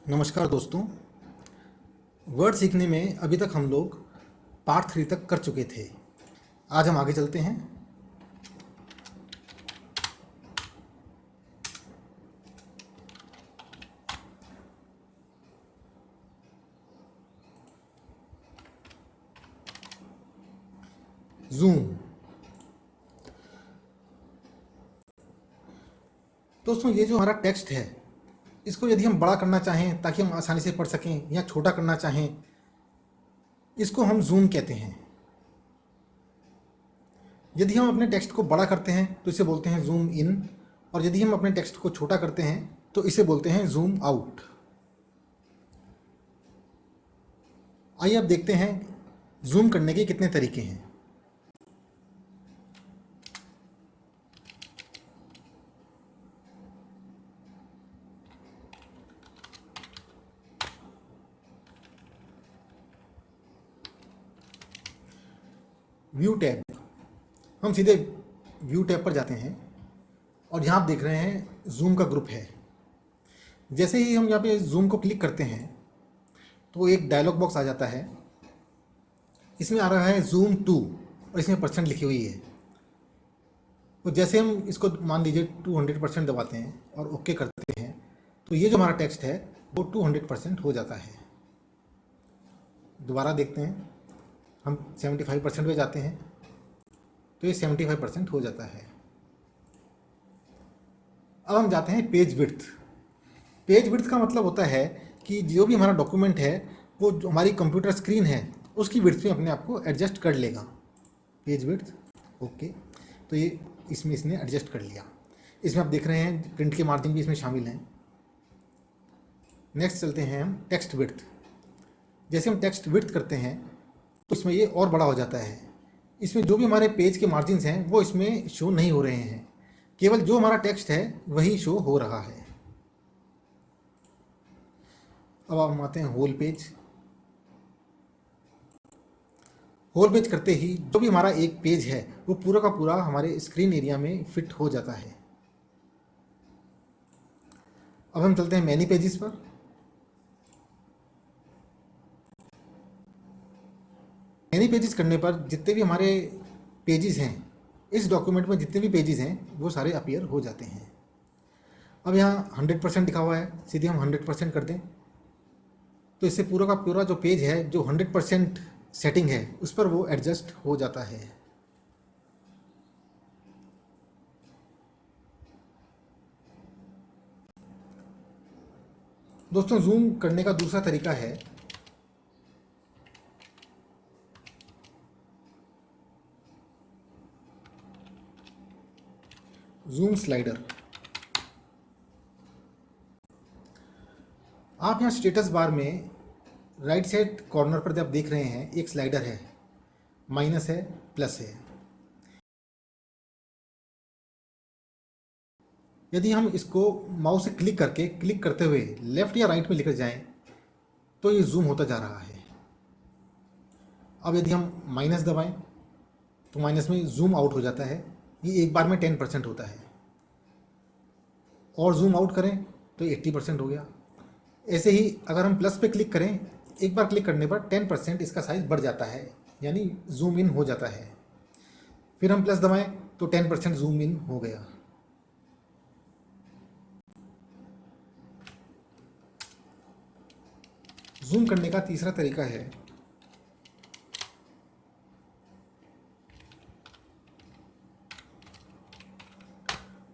नमस्कार दोस्तों। वर्ड सीखने में अभी तक हम लोग पार्ट 3 तक कर चुके थे। आज हम आगे चलते हैं। जूम। दोस्तों, ये जो हमारा टेक्स्ट है, इसको यदि हम बड़ा करना चाहें ताकि हम आसानी से पढ़ सकें या छोटा करना चाहें, इसको हम जूम कहते हैं। यदि हम अपने टेक्स्ट को बड़ा करते हैं तो इसे बोलते हैं जूम इन, और यदि हम अपने टेक्स्ट को छोटा करते हैं तो इसे बोलते हैं जूम आउट। आइए अब देखते हैं जूम करने के कितने तरीके हैं। View tab. हम सीधे व्यू टैब पर जाते हैं और यहाँ आप देख रहे हैं जूम का ग्रुप है। जैसे ही हम यहाँ पे जूम को क्लिक करते हैं तो एक डायलॉग बॉक्स आ जाता है। इसमें आ रहा है जूम टू और इसमें परसेंट लिखी हुई है। तो जैसे हम इसको मान लीजिए 200% दबाते हैं और ओके करते हैं तो ये जो हमारा टेक्स्ट है वो 200% हो जाता है। दोबारा देखते हैं, हम 75% पे जाते हैं तो ये 75% हो जाता है। अब हम जाते हैं पेज विड्थ। पेज विड्थ का मतलब होता है कि जो भी हमारा डॉक्यूमेंट है वो जो हमारी कंप्यूटर स्क्रीन है उसकी विड्थ में अपने आप को एडजस्ट कर लेगा। पेज विड्थ ओके, तो ये इसमें इसने एडजस्ट कर लिया। इसमें आप देख रहे हैं प्रिंट के मार्जिन भी इसमें शामिल हैं। नेक्स्ट चलते हैं हम टेक्स्ट विड्थ। जैसे हम टेक्स्ट विड्थ करते हैं तो इसमें ये और बड़ा हो जाता है। इसमें जो भी हमारे पेज के मार्जिन्स हैं वो इसमें शो नहीं हो रहे हैं, केवल जो हमारा टेक्स्ट है वही शो हो रहा है। अब हम आते हैं होल पेज। होल पेज करते ही जो भी हमारा एक पेज है वो पूरा का पूरा हमारे स्क्रीन एरिया में फिट हो जाता है। अब हम चलते हैं मैनी पेजेस पर। मैनी पेजेस करने पर जितने भी हमारे पेजेस हैं, इस डॉक्यूमेंट में जितने भी पेजेस हैं वो सारे अपीयर हो जाते हैं। अब यहाँ 100% लिखा हुआ है, सीधे हम 100% कर दें तो इससे पूरा का पूरा जो पेज है जो 100% सेटिंग है उस पर वो एडजस्ट हो जाता है। दोस्तों, जूम करने का दूसरा तरीका है जूम स्लाइडर। आप यहाँ स्टेटस बार में राइट साइड कॉर्नर पर जब देख रहे हैं एक स्लाइडर है, माइनस है, प्लस है। यदि हम इसको माउस से क्लिक करते हुए लेफ्ट या राइट में लेकर जाएं तो ये जूम होता जा रहा है। अब यदि हम माइनस दबाएं तो माइनस में जूम आउट हो जाता है। ये एक बार में 10% होता है, और जूम आउट करें तो 80% हो गया। ऐसे ही अगर हम प्लस पे क्लिक करें, एक बार क्लिक करने पर 10% इसका साइज़ बढ़ जाता है, यानी जूम इन हो जाता है। फिर हम प्लस दबाएं तो 10% जूम इन हो गया। जूम करने का तीसरा तरीका है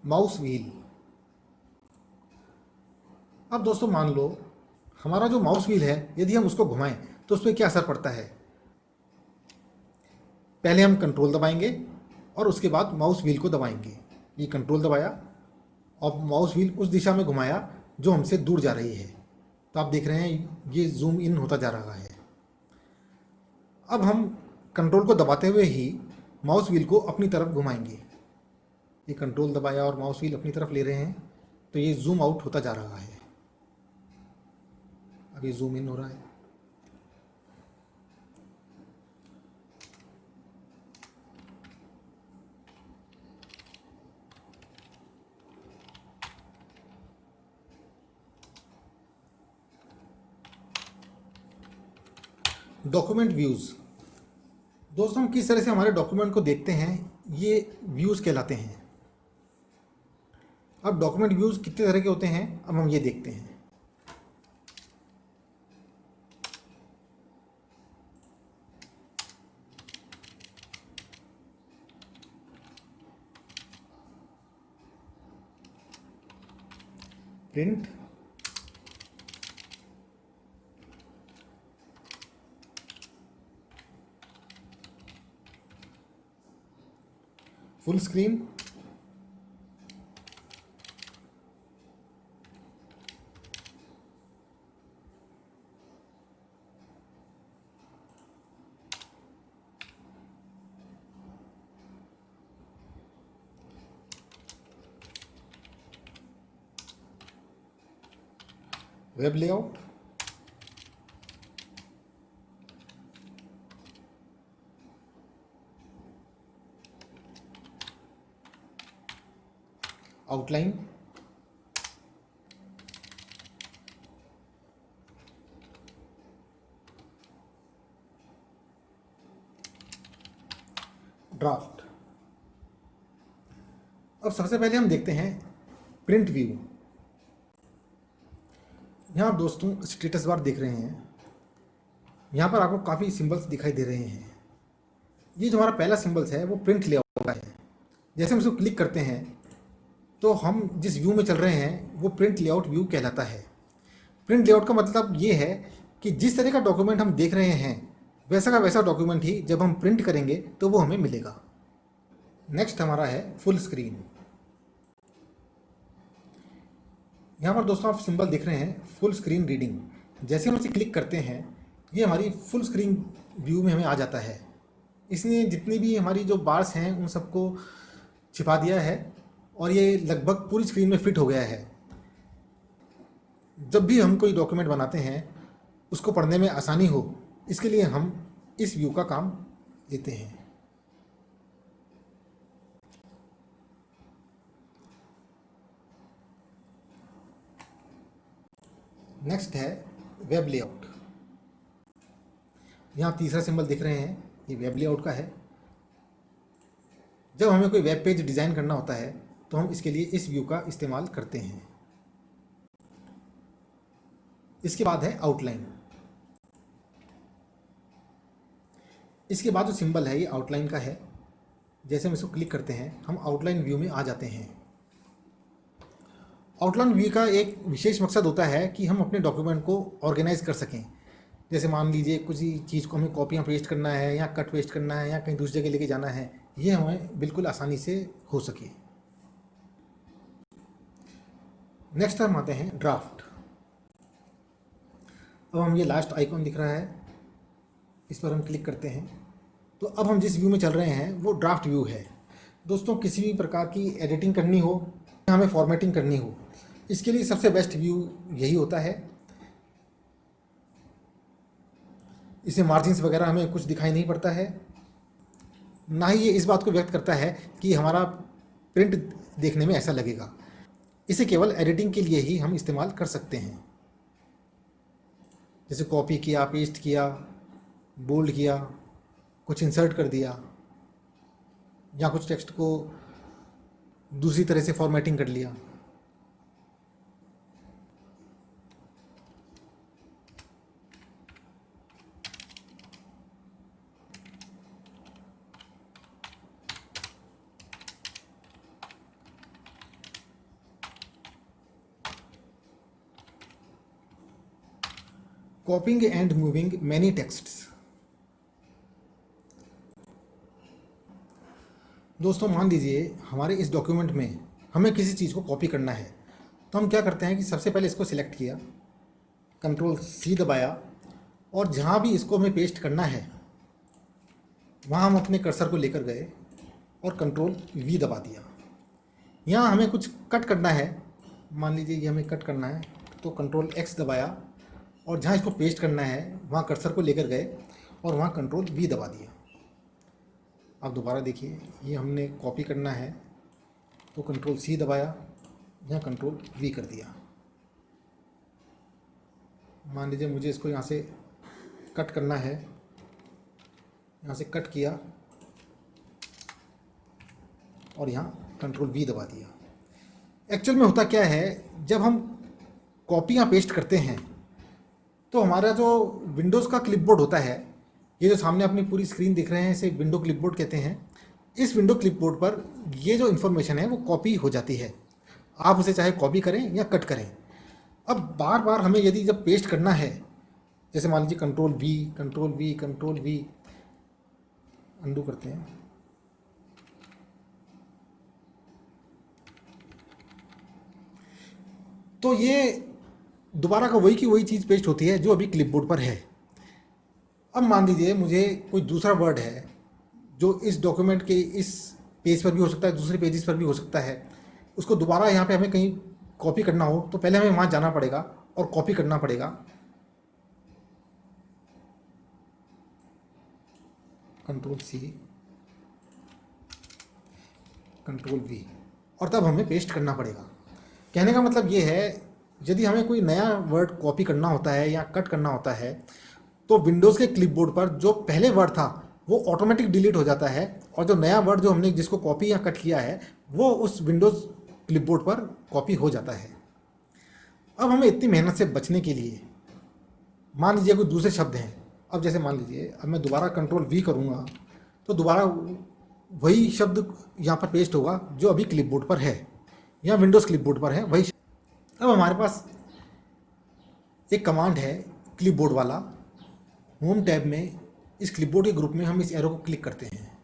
माउस व्हील। अब दोस्तों, मान लो हमारा जो माउस व्हील है यदि हम उसको घुमाएं तो उस पर क्या असर पड़ता है। पहले हम कंट्रोल दबाएंगे और उसके बाद माउस व्हील को दबाएंगे। ये कंट्रोल दबाया और माउस व्हील उस दिशा में घुमाया जो हमसे दूर जा रही है, तो आप देख रहे हैं ये जूम इन होता जा रहा है। अब हम कंट्रोल को दबाते हुए ही माउस व्हील को अपनी तरफ घुमाएंगे। ये कंट्रोल दबाया और माउस व्हील अपनी तरफ ले रहे हैं तो ये जूम आउट होता जा रहा है। अब ये जूम इन हो रहा है। Document views. दोस्तों हम किस तरह से हमारे डॉक्यूमेंट को देखते हैं, ये व्यूज़ कहलाते हैं। अब डॉक्यूमेंट व्यूज़ कितने तरह के होते हैं, अब हम ये देखते हैं। Print, full screen, web layout, outline, draft. अब सबसे पहले हम देखते हैं प्रिंट व्यू। यहाँ आप दोस्तों स्टेटस बार देख रहे हैं, यहाँ पर आपको काफ़ी सिंबल्स दिखाई दे रहे हैं। ये जो हमारा पहला सिंबल्स है वो प्रिंट लेआउट का है। जैसे हम इसको क्लिक करते हैं तो हम जिस व्यू में चल रहे हैं वो प्रिंट लेआउट व्यू कहलाता है। प्रिंट लेआउट का मतलब ये है कि जिस तरह का डॉक्यूमेंट हम देख रहे हैं वैसा का वैसा डॉक्यूमेंट ही जब हम प्रिंट करेंगे तो वो हमें मिलेगा। नेक्स्ट हमारा है फुल स्क्रीन। यहाँ पर दोस्तों आप सिंबल देख रहे हैं फुल स्क्रीन रीडिंग। जैसे हम इसे क्लिक करते हैं ये हमारी फुल स्क्रीन व्यू में हमें आ जाता है। इसने जितनी भी हमारी जो बार्स हैं उन सबको छिपा दिया है और ये लगभग पूरी स्क्रीन में फिट हो गया है। जब भी हम कोई डॉक्यूमेंट बनाते हैं उसको पढ़ने में आसानी हो, इसके लिए हम इस व्यू का काम लेते हैं। नेक्स्ट है वेब लेआउट। यहाँ तीसरा सिंबल दिख रहे हैं, ये वेब लेआउट का है। जब हमें कोई वेब पेज डिज़ाइन करना होता है तो हम इसके लिए इस व्यू का इस्तेमाल करते हैं। इसके बाद है आउटलाइन। इसके बाद जो सिंबल है ये आउटलाइन का है। जैसे हम इसको क्लिक करते हैं हम आउटलाइन व्यू में आ जाते हैं। आउटलाइन व्यू का एक विशेष मकसद होता है कि हम अपने डॉक्यूमेंट को ऑर्गेनाइज कर सकें। जैसे मान लीजिए कुछ चीज़ को हमें कॉपियाँ पेस्ट करना है या कट पेस्ट करना है या कहीं दूसरी जगह लेके जाना है, ये हमें बिल्कुल आसानी से हो सके। नेक्स्ट हम आते हैं ड्राफ्ट। अब हम ये लास्ट आइकॉन दिख रहा है, इस पर हम क्लिक करते हैं तो अब हम जिस व्यू में चल रहे हैं वो ड्राफ्ट व्यू है। दोस्तों किसी भी प्रकार की एडिटिंग करनी हो, हमें फॉर्मेटिंग करनी हो, इसके लिए सबसे बेस्ट व्यू यही होता है। इसे मार्जिन्स वगैरह हमें कुछ दिखाई नहीं पड़ता है, ना ही ये इस बात को व्यक्त करता है कि हमारा प्रिंट देखने में ऐसा लगेगा। इसे केवल एडिटिंग के लिए ही हम इस्तेमाल कर सकते हैं। जैसे कॉपी किया, पेस्ट किया, बोल्ड किया, कुछ इंसर्ट कर दिया या कुछ टेक्स्ट को दूसरी तरह से फॉर्मेटिंग कर लिया। कॉपिंग एंड मूविंग मैनी टेक्स्ट्स। दोस्तों मान लीजिए हमारे इस डॉक्यूमेंट में हमें किसी चीज़ को कॉपी करना है तो हम क्या करते हैं कि सबसे पहले इसको सिलेक्ट किया, Ctrl+C दबाया और जहाँ भी इसको हमें पेस्ट करना है वहाँ हम अपने कर्सर को लेकर गए और Ctrl+V दबा दिया। यहाँ हमें कुछ कट करना है, मान लीजिए ये हमें कट करना है तो Ctrl+X दबाया और जहाँ इसको पेस्ट करना है वहाँ कर्सर को लेकर गए और वहाँ Ctrl+V दबा दिया। अब दोबारा देखिए ये हमने कॉपी करना है तो Ctrl+C दबाया, यहाँ Ctrl+V कर दिया। मान लीजिए मुझे इसको यहाँ से कट करना है यहाँ से कट किया और यहाँ कंट्रोल V दबा दिया। एक्चुअल में होता क्या है, जब हम कॉपियाँ पेस्ट करते हैं तो हमारा जो विंडोज़ का क्लिपबोर्ड होता है, ये जो सामने अपनी पूरी स्क्रीन दिख रहे हैं, इसे विंडो क्लिपबोर्ड कहते हैं। इस विंडो क्लिपबोर्ड पर ये जो इन्फॉर्मेशन है वो कॉपी हो जाती है। आप उसे चाहे कॉपी करें या कट करें। अब बार बार हमें यदि जब पेस्ट करना है, जैसे मान लीजिए control V, control V, control V, undo करते हैं, तो ये दोबारा का वही की वही चीज़ पेस्ट होती है जो अभी क्लिपबोर्ड पर है। अब मान लीजिए मुझे कोई दूसरा वर्ड है जो इस डॉक्यूमेंट के इस पेज पर भी हो सकता है, दूसरे पेजेस पर भी हो सकता है, उसको दोबारा यहाँ पे हमें कहीं कॉपी करना हो तो पहले हमें वहाँ जाना पड़ेगा और कॉपी करना पड़ेगा। कंट्रोल C, कंट्रोल V, और तब हमें पेस्ट करना पड़ेगा। कहने का मतलब ये है, यदि हमें कोई नया वर्ड कॉपी करना होता है या कट करना होता है तो विंडोज़ के क्लिपबोर्ड पर जो पहले वर्ड था वो ऑटोमेटिक डिलीट हो जाता है, और जो नया वर्ड जो हमने जिसको कॉपी या कट किया है वो उस विंडोज़ क्लिपबोर्ड पर कॉपी हो जाता है। अब हमें इतनी मेहनत से बचने के लिए, मान लीजिए कोई दूसरे शब्द हैं, अब जैसे मान लीजिए अब मैं दोबारा कंट्रोल V करूँगा तो दोबारा वही शब्द यहाँ पर पेस्ट होगा जो अभी क्लिपबोर्ड पर है या विंडोज़ क्लिपबोर्ड पर है वही। अब हमारे पास एक कमांड है क्लिपबोर्ड वाला। होम टैब में इस क्लिपबोर्ड के ग्रुप में हम इस एरो को क्लिक करते हैं।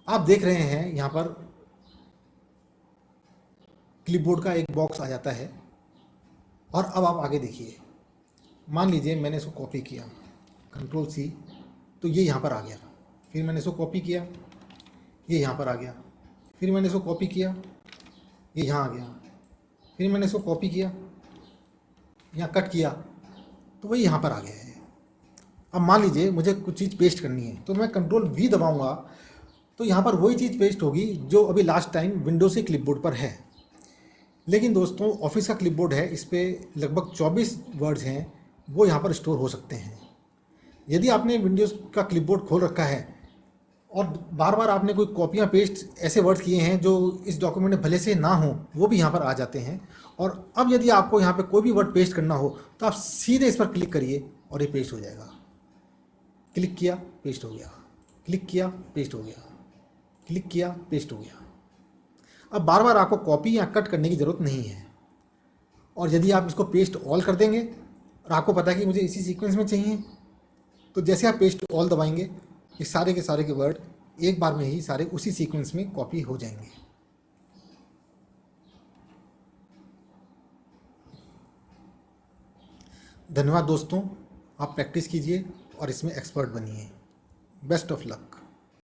आप देख रहे हैं यहाँ पर क्लिपबोर्ड का एक बॉक्स आ जाता है। और अब आप आगे देखिए, मान लीजिए मैंने इसको कॉपी किया, कंट्रोल C, तो ये यहाँ पर आ गया। फिर मैंने इसको कॉपी किया, ये यहाँ पर आ गया। फिर मैंने इसको कॉपी किया, ये यहाँ आ गया। फिर मैंने इसको कॉपी किया, यहाँ कट किया, तो वही यहाँ पर आ गया है। अब मान लीजिए मुझे कुछ चीज़ पेस्ट करनी है तो मैं कंट्रोल V दबाऊंगा तो यहाँ पर वही चीज़ पेस्ट होगी जो अभी लास्ट टाइम विंडोज़ के क्लिपबोर्ड पर है। लेकिन दोस्तों, ऑफिस का क्लिपबोर्ड है, इस पर लगभग 24 वर्ड्स हैं, वो यहाँ पर स्टोर हो सकते हैं। यदि आपने विंडोज़ का क्लिपबोर्ड खोल रखा है और बार बार आपने कोई कॉपियाँ पेस्ट ऐसे वर्ड्स किए हैं जो इस डॉक्यूमेंट में भले से ना हो, वो भी यहाँ पर आ जाते हैं। और अब यदि आपको यहाँ पे कोई भी वर्ड पेस्ट करना हो तो आप सीधे इस पर क्लिक करिए और ये पेस्ट हो जाएगा। क्लिक किया, पेस्ट हो गया, क्लिक किया, पेस्ट हो गया, क्लिक किया, पेस्ट हो गया। अब बार बार आपको कॉपी या कट करने की ज़रूरत नहीं है। और यदि आप इसको पेस्ट ऑल कर देंगे और आपको पता है कि मुझे इसी सीक्वेंस में चाहिए, तो जैसे आप पेस्ट ऑल दबाएंगे ये सारे के वर्ड एक बार में ही सारे उसी सीक्वेंस में कॉपी हो जाएंगे। धन्यवाद दोस्तों, आप प्रैक्टिस कीजिए और इसमें एक्सपर्ट बनिए। Best of luck.